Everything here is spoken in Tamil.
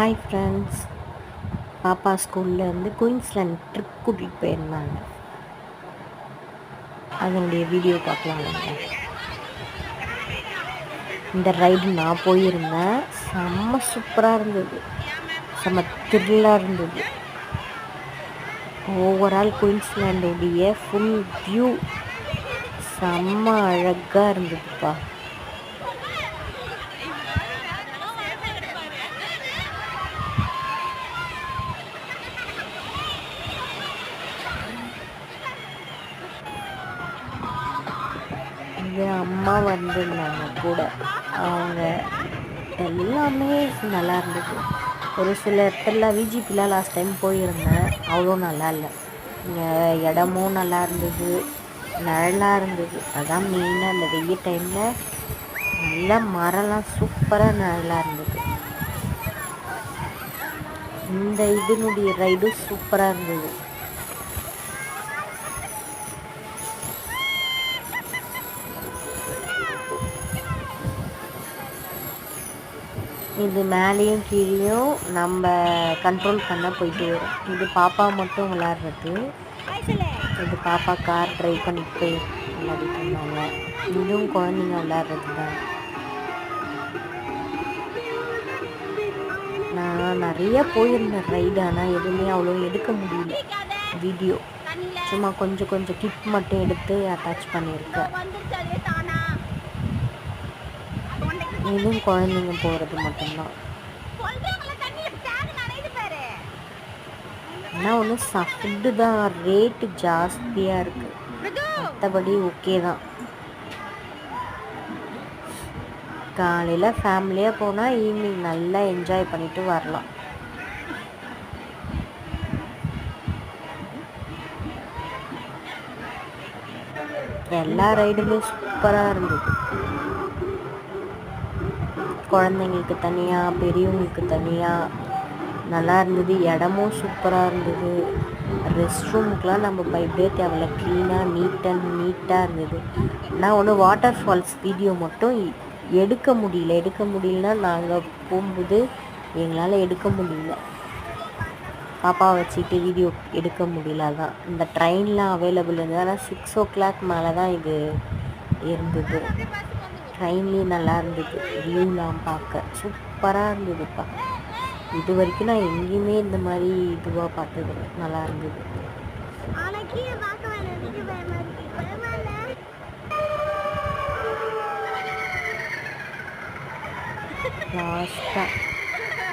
ஹாய் ஃப்ரெண்ட்ஸ், பாப்பா ஸ்கூல்லேருந்து குயின்ஸ்லேண்ட் ட்ரிப் கூட்டிகிட்டு போயிருந்தாங்க. அதனுடைய வீடியோ பார்க்கலாம். இந்த ரைடு நான் போயிருந்தேன். செம்ம சூப்பராக இருந்தது, செம்ம த்ரில்லாக இருந்தது. ஓவரால் குயின்ஸ்லேண்டுடைய ஃபுல் வியூ செம்ம அழகாக இருந்ததுப்பா. இது அம்மா வந்திருந்தாங்க கூட. அவங்க எல்லாமே நல்லா இருந்தது. ஒரு சில இடத்துல விஜிபிலாம் லாஸ்ட் டைம் போயிருந்தேன், அவ்வளோ நல்லா இல்லை. இங்கே இடமும் நல்லா இருந்தது, நிழலாக இருந்தது. அதான் மெயினாக அந்த வெயில் டைமில் நல்லா மரம்லாம் சூப்பராக நிழலாக இருந்தது. இந்த இதனுடைய ரைடும் சூப்பராக இருந்தது. இது மேலேயும் கீழேயும் நம்ம கண்ட்ரோல் பண்ண போயிட்டு வரும். இது பாப்பா மட்டும் விளாட்றது. இது பாப்பா கார் ட்ரைவ் பண்ணிட்டு போய் விளையாடிட்டு இருந்தாங்க. இதுவும் குழந்தைங்க விளாட்றது தான். நான் நிறைய போயிருந்தேன் ரைடு, ஆனால் எதுவுமே அவ்வளோ எடுக்க முடியல வீடியோ. சும்மா கொஞ்சம் கிளிப் மட்டும் எடுத்து அட்டாச் பண்ணியிருக்கேன். இதுவும் குழந்தைங்க போகிறது மட்டும்தான். ஆனால் ஒன்று ஃபுட்டு தான் ரேட்டு ஜாஸ்தியாக இருக்குது, மற்றபடி ஓகே தான். காலையில் ஃபேமிலியாக போனால் ஈவினிங் நல்லா என்ஜாய் பண்ணிட்டு வரலாம். எல்லா ரைடுமே சூப்பராக இருந்தது. குழந்தைங்களுக்கு தனியாக, பெரியவங்களுக்கு தனியாக நல்லா இருந்தது. இடமும் சூப்பராக இருந்தது. ரெஸ்ட் ரூமுக்கெலாம் நம்ம பயப்படவே தேவையில்ல, க்ளீனாக நீட்டாக இருந்தது. ஆனால் ஒன்று வாட்டர் ஃபால்ஸ் வீடியோ மட்டும் எடுக்க முடியலன்னா நாங்கள் போகும்போது எங்களால் எடுக்க முடியல, பாப்பாவை வச்சுட்டு வீடியோ எடுக்க முடியல. தான் இந்த ட்ரெயின்லாம் அவைலபிள் இருந்தது. ஆனால் 6 o'clock மேலே தான் இது இருந்தது. ட்ரெயின்லேயும் நல்லா இருந்தது, வியூலாம் பார்க்க சூப்பராக இருந்ததுப்பா. இது வரைக்கும் நான் எங்கேயுமே இந்த மாதிரி இதுவாக பார்த்தது நல்லா இருந்தது. லாஸ்ட்டாக